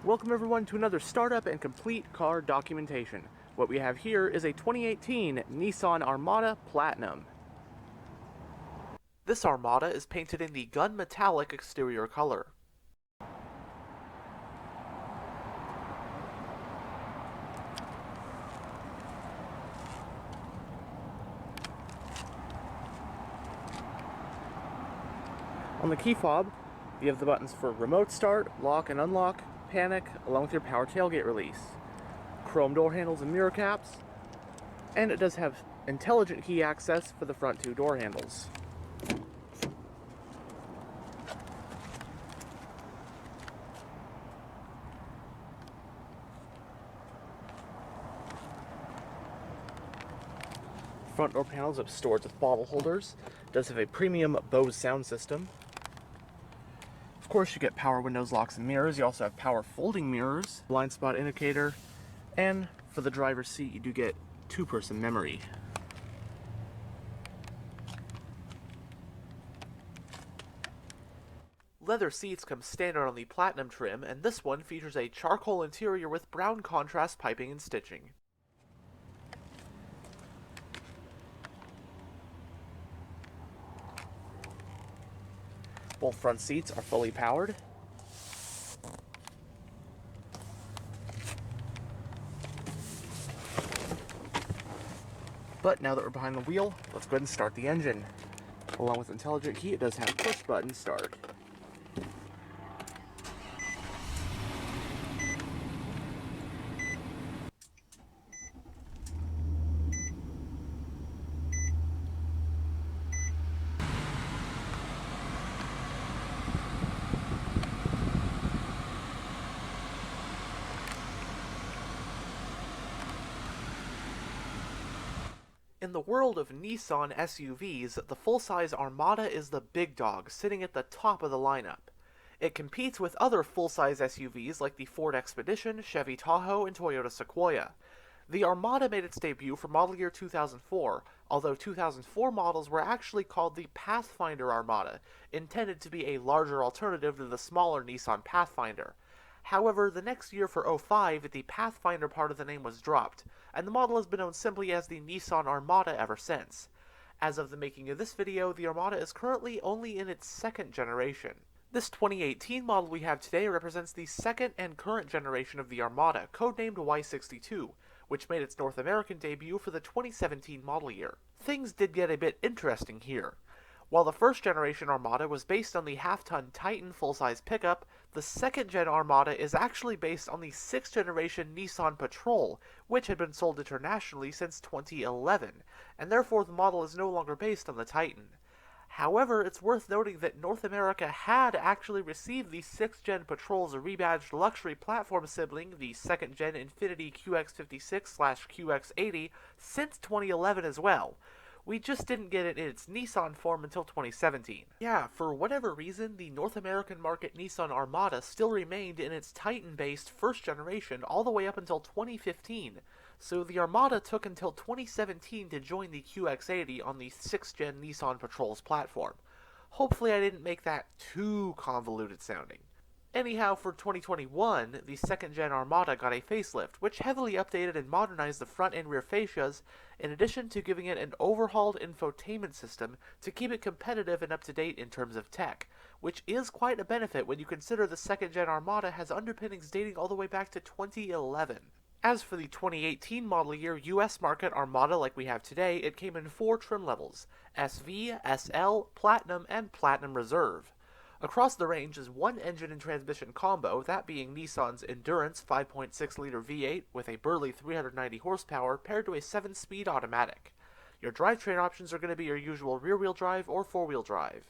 Welcome everyone to another startup and complete car documentation. What we have here is a 2018 Nissan Armada Platinum. This Armada is painted in the gun metallic exterior color. On the key fob, you have the buttons for remote start, lock and unlock, panic, along with your power tailgate release, chrome door handles and mirror caps, and it does have intelligent key access for the front two door handles. Front door panels have storage with bottle holders. It does have a premium Bose sound system. Of course, you get power windows, locks, and mirrors. You also have power folding mirrors, blind spot indicator, and for the driver's seat, you do get two-person memory. Leather seats come standard on the Platinum trim, and this one features a charcoal interior with brown contrast piping and stitching. Both front seats are fully powered. But now that we're behind the wheel, let's go ahead and start the engine. Along with intelligent key, it does have push button start. In the world of Nissan SUVs, the full-size Armada is the big dog, sitting at the top of the lineup. It competes with other full-size SUVs like the Ford Expedition, Chevy Tahoe, and Toyota Sequoia. The Armada made its debut for model year 2004, although 2004 models were actually called the Pathfinder Armada, intended to be a larger alternative to the smaller Nissan Pathfinder. However, the next year for 05, the Pathfinder part of the name was dropped, and the model has been known simply as the Nissan Armada ever since. As of the making of this video, the Armada is currently only in its second generation. This 2018 model we have today represents the second and current generation of the Armada, codenamed Y62, which made its North American debut for the 2017 model year. Things did get a bit interesting here. While the first-generation Armada was based on the half-ton Titan full-size pickup, the second-gen Armada is actually based on the sixth-generation Nissan Patrol, which had been sold internationally since 2011, and therefore the model is no longer based on the Titan. However, it's worth noting that North America had actually received the sixth-gen Patrol's rebadged luxury platform sibling, the second-gen Infiniti QX56/QX80, since 2011 as well. We just didn't get it in its Nissan form until 2017. Yeah, for whatever reason, the North American market Nissan Armada still remained in its Titan-based first generation all the way up until 2015, so the Armada took until 2017 to join the QX80 on the 6th-gen Nissan Patrol's platform. Hopefully I didn't make that too convoluted sounding. Anyhow, for 2021, the second-gen Armada got a facelift, which heavily updated and modernized the front and rear fascias, in addition to giving it an overhauled infotainment system to keep it competitive and up-to-date in terms of tech, which is quite a benefit when you consider the second-gen Armada has underpinnings dating all the way back to 2011. As for the 2018 model year US market Armada like we have today, it came in 4 trim levels: SV, SL, Platinum, and Platinum Reserve. Across the range is one engine and transmission combo, that being Nissan's Endurance 5.6-liter V8 with a burly 390 horsepower paired to a 7-speed automatic. Your drivetrain options are going to be your usual rear-wheel drive or four-wheel drive.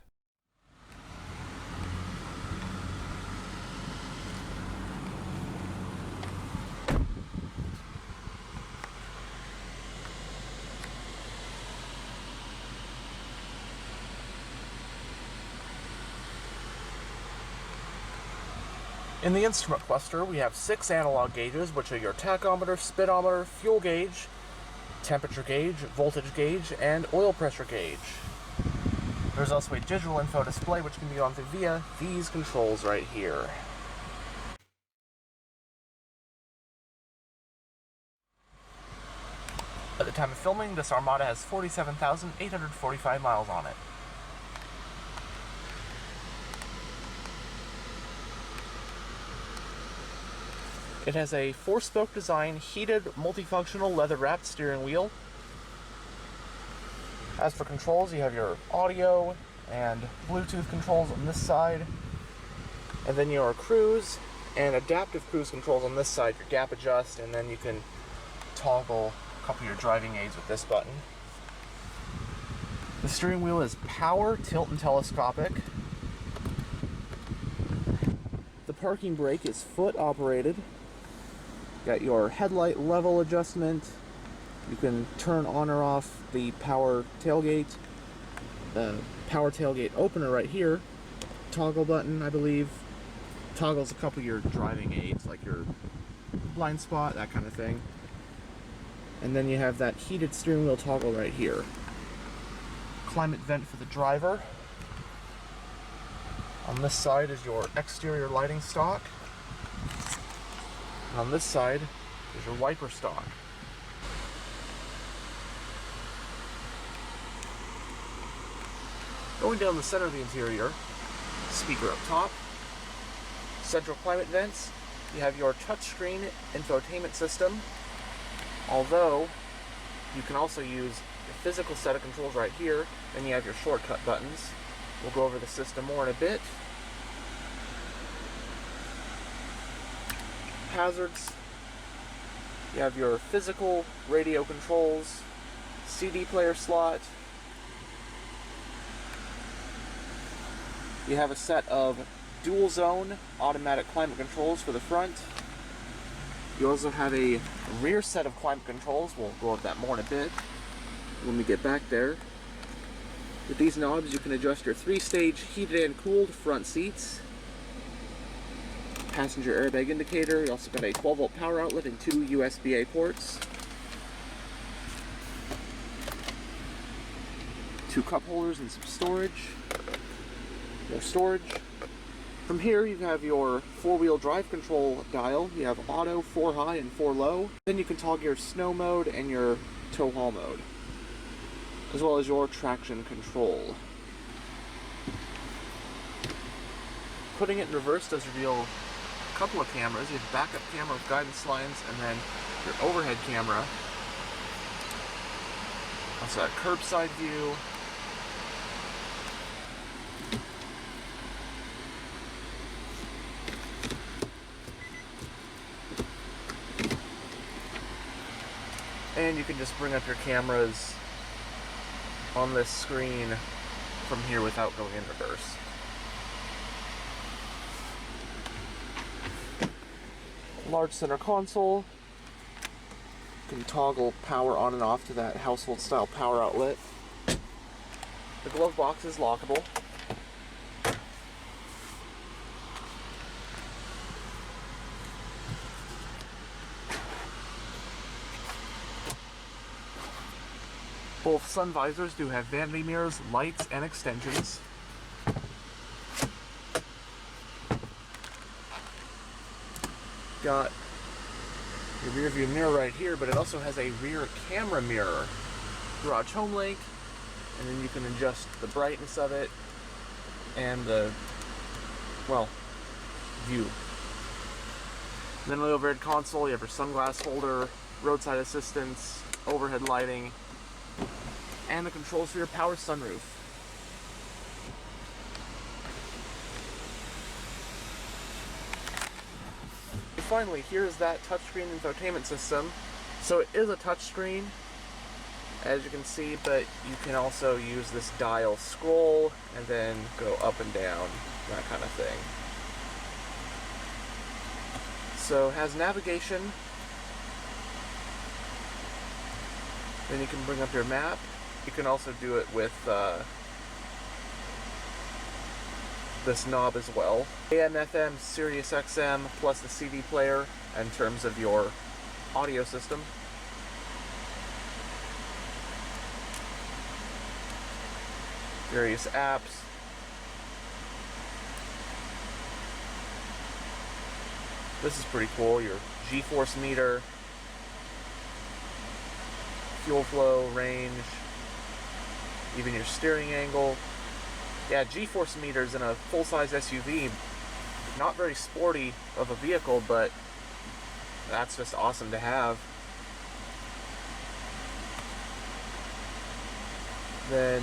In the instrument cluster, we have 6 analog gauges, which are your tachometer, speedometer, fuel gauge, temperature gauge, voltage gauge, and oil pressure gauge. There's also a digital info display, which can be on via these controls right here. the time of filming, this Armada has 47,845 miles on it. It has a 4-spoke design, heated, multifunctional, leather-wrapped steering wheel. As for controls, you have your audio and Bluetooth controls on this side, and then your cruise and adaptive cruise controls on this side, your gap adjust, and then you can toggle a couple of your driving aids with this button. The steering wheel is power, tilt, and telescopic. The parking brake is foot operated. Got your headlight level adjustment. You can turn on or off the power tailgate. The power tailgate opener right here. Toggle button, I believe. Toggles a couple of your driving aids, like your blind spot, that kind of thing. And then you have that heated steering wheel toggle right here. Climate vent for the driver. On this side is your exterior lighting stock. And on this side is your wiper stock. Going down the center of the interior, speaker up top, central climate vents, you have your touchscreen infotainment system, although you can also use your physical set of controls right here, then you have your shortcut buttons. We'll go over the system more in a bit. Hazards, you have your physical radio controls, CD player slot, you have a set of dual zone automatic climate controls for the front. You also have a rear set of climate controls. We'll go over that more in a bit when we get back there. With these knobs you can adjust your 3-stage heated and cooled front seats. Passenger airbag indicator. You also got a 12-volt power outlet and 2 USB-A ports. 2 cup holders and some storage. More storage. From here you have your 4-wheel drive control dial. You have auto, 4 high, and 4 low. Then you can toggle your snow mode and your tow haul mode, as well as your traction control. Putting it in reverse does reveal a couple of cameras. You have a backup camera with guidance lines, and then your overhead camera. Also a curbside view. And you can just bring up your cameras on this screen from here without going in reverse. Large center console. You can toggle power on and off to that household style power outlet. The glove box is lockable. Both Sunvisors do have vanity mirrors, lights, and extensions. Got your rear view mirror right here, but it also has a rear camera mirror. Garage home link, and then you can adjust the brightness of it and the, well, view. And then on the overhead console, you have your sunglass holder, roadside assistance, overhead lighting, and the controls for your power sunroof. And finally, here's that touchscreen infotainment system. So it is a touchscreen, as you can see, but you can also use this dial scroll and then go up and down, that kind of thing. So it has navigation. Then you can bring up your map. You can also do it with this knob as well. AM, FM, Sirius XM, plus the CD player in terms of your audio system. Various apps. This is pretty cool. Your G-force meter, fuel flow, range, even your steering angle. Yeah, G-force meters in a full-size SUV, not very sporty of a vehicle, but that's just awesome to have. Then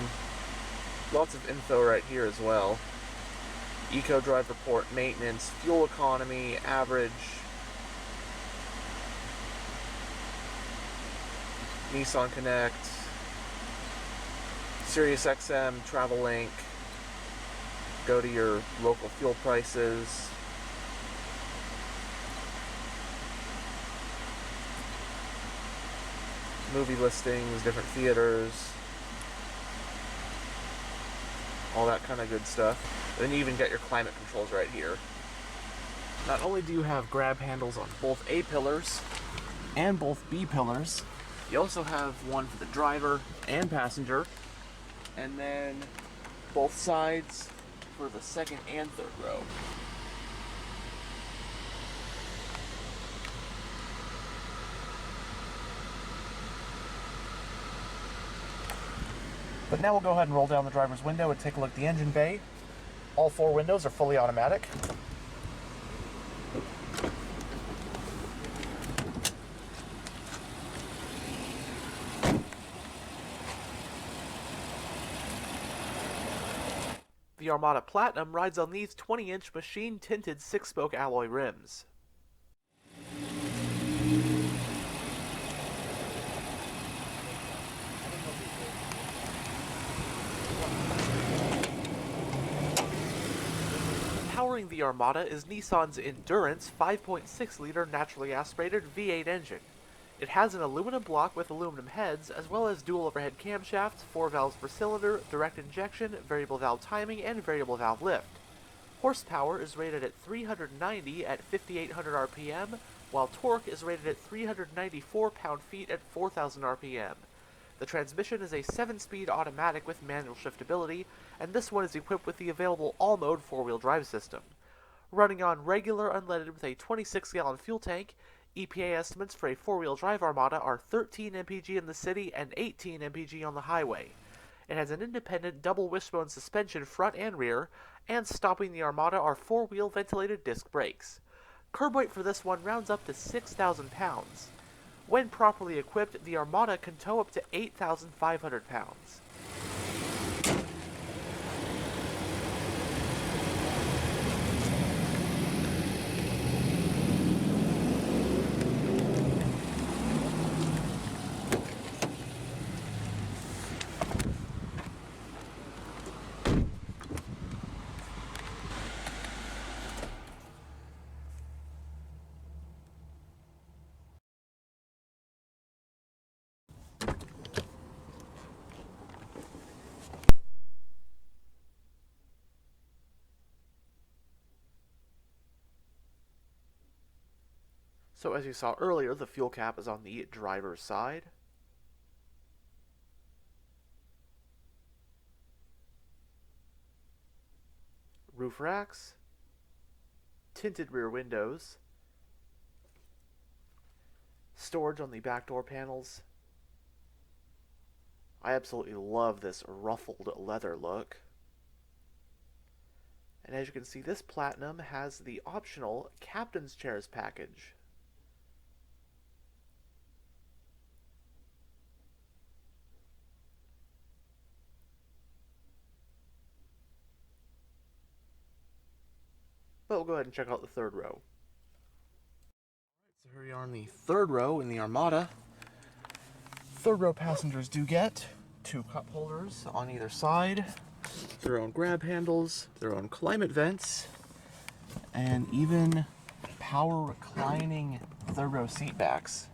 lots of info right here as well. Eco drive report, maintenance, fuel economy, average, Nissan Connect, Sirius XM, Travel Link, go to your local fuel prices, movie listings, different theaters, all that kind of good stuff. Then you even get your climate controls right here. Not only do you have grab handles on both A pillars and both B pillars, you also have one for the driver and passenger, and then both sides for the second and third row. But now we'll go ahead and roll down the driver's window and take a look at the engine bay. All 4 windows are fully automatic. The Armada Platinum rides on these 20-inch machine-tinted 6-spoke alloy rims. Powering the Armada is Nissan's Endurance 5.6-liter naturally aspirated V8 engine. It has an aluminum block with aluminum heads, as well as dual overhead camshafts, 4 valves per cylinder, direct injection, variable valve timing, and variable valve lift. Horsepower is rated at 390 at 5,800 RPM, while torque is rated at 394 pound-feet at 4,000 RPM. The transmission is a 7-speed automatic with manual shiftability, and this one is equipped with the available all-mode 4-wheel drive system. Running on regular unleaded with a 26-gallon fuel tank, EPA estimates for a 4-wheel drive Armada are 13 mpg in the city and 18 mpg on the highway. It has an independent double wishbone suspension front and rear, and stopping the Armada are 4-wheel ventilated disc brakes. Curb weight for this one rounds up to 6,000 pounds. When properly equipped, the Armada can tow up to 8,500 pounds. So as you saw earlier, the fuel cap is on the driver's side. Roof racks, tinted rear windows, storage on the back door panels. I absolutely love this ruffled leather look. And as you can see, this Platinum has the optional Captain's Chairs package. But we'll go ahead and check out the third row. So here we are in the third row in the Armada. Third row passengers do get 2 cup holders on either side, their own grab handles, their own climate vents, and even power reclining third row seat backs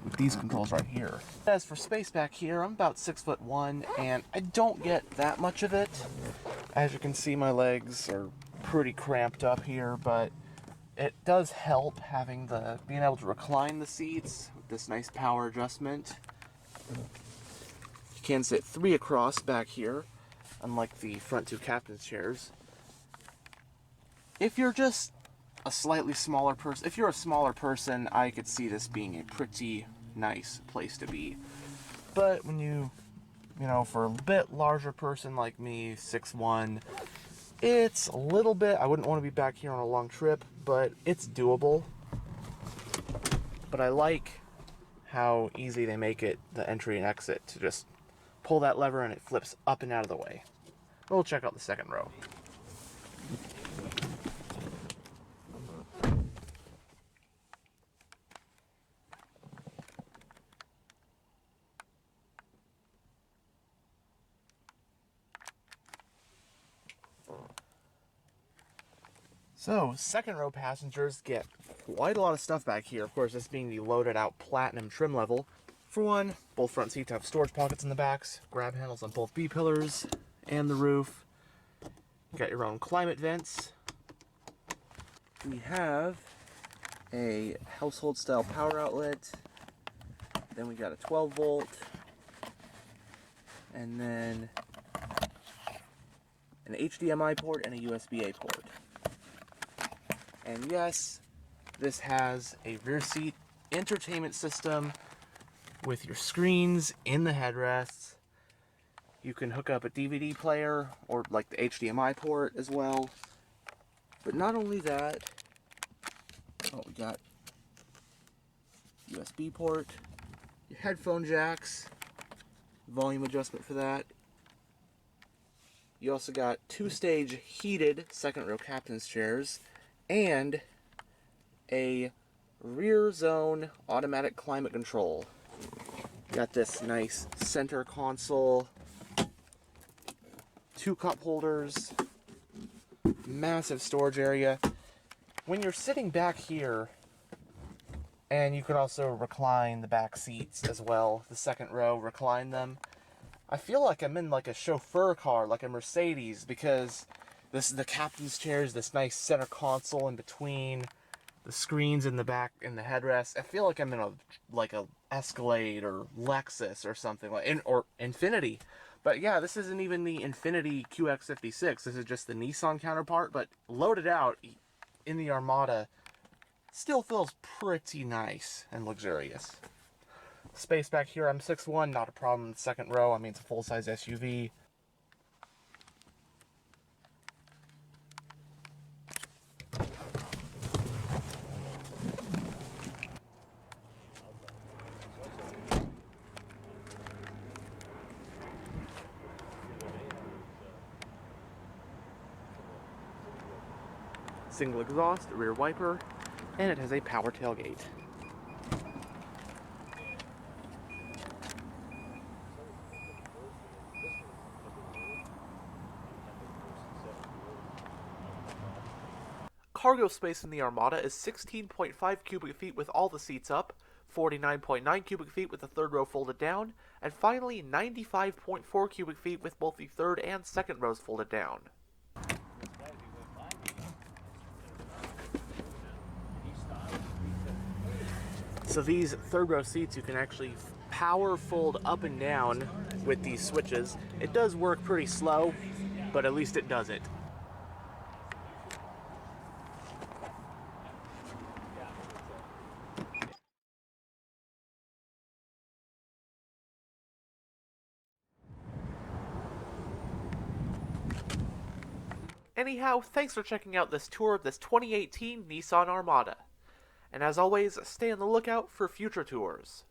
with these controls right here. As for space back here, I'm about 6'1", and I don't get that much of it. As you can see, my legs are pretty cramped up here, but it does help having being able to recline the seats with this nice power adjustment. You can sit 3 across back here, unlike the front 2 captain's chairs. If you're just a slightly smaller person, if you're a smaller person, I could see this being a pretty nice place to be. but when you know, for a bit larger person like me, 6'1", it's a little bit, I wouldn't want to be back here on a long trip, but it's doable. But I like how easy they make it, the entry and exit, to just pull that lever and it flips up and out of the way. We'll check out the second row. So, second row passengers get quite a lot of stuff back here. Of course, this being the loaded out platinum trim level. For one, both front seats have storage pockets in the backs, grab handles on both B-pillars and the roof. You got your own climate vents. We have a household style power outlet. Then we got a 12 volt. And then an HDMI port and a USB-A port. And yes, this has a rear seat entertainment system with your screens in the headrests. You can hook up a DVD player or like the HDMI port as well. But not only that, we got USB port, your headphone jacks, volume adjustment for that. You also got 2-stage heated second row captain's chairs and a rear zone automatic climate control. Got this nice center console, 2 cup holders, massive storage area. When you're sitting back here, and you can also recline the back seats as well, the second row, recline them. I feel like I'm in like a chauffeur car, like a Mercedes, because this is the captain's chairs, this nice center console in between the screens in the back and the headrest. I feel like I'm in a Escalade or Lexus or something or Infiniti. But yeah, this isn't even the Infiniti QX56. This is just the Nissan counterpart, but loaded out in the Armada. Still feels pretty nice and luxurious. Space back here, I'm 6'1", not a problem in the second row. I mean, it's a full-size SUV. Single exhaust, rear wiper, and it has a power tailgate. Cargo space in the Armada is 16.5 cubic feet with all the seats up, 49.9 cubic feet with the third row folded down, and finally 95.4 cubic feet with both the third and second rows folded down. So these third row seats you can actually power fold up and down with these switches. It does work pretty slow, but at least it does it. Anyhow, thanks for checking out this tour of this 2018 Nissan Armada. And as always, stay on the lookout for future tours.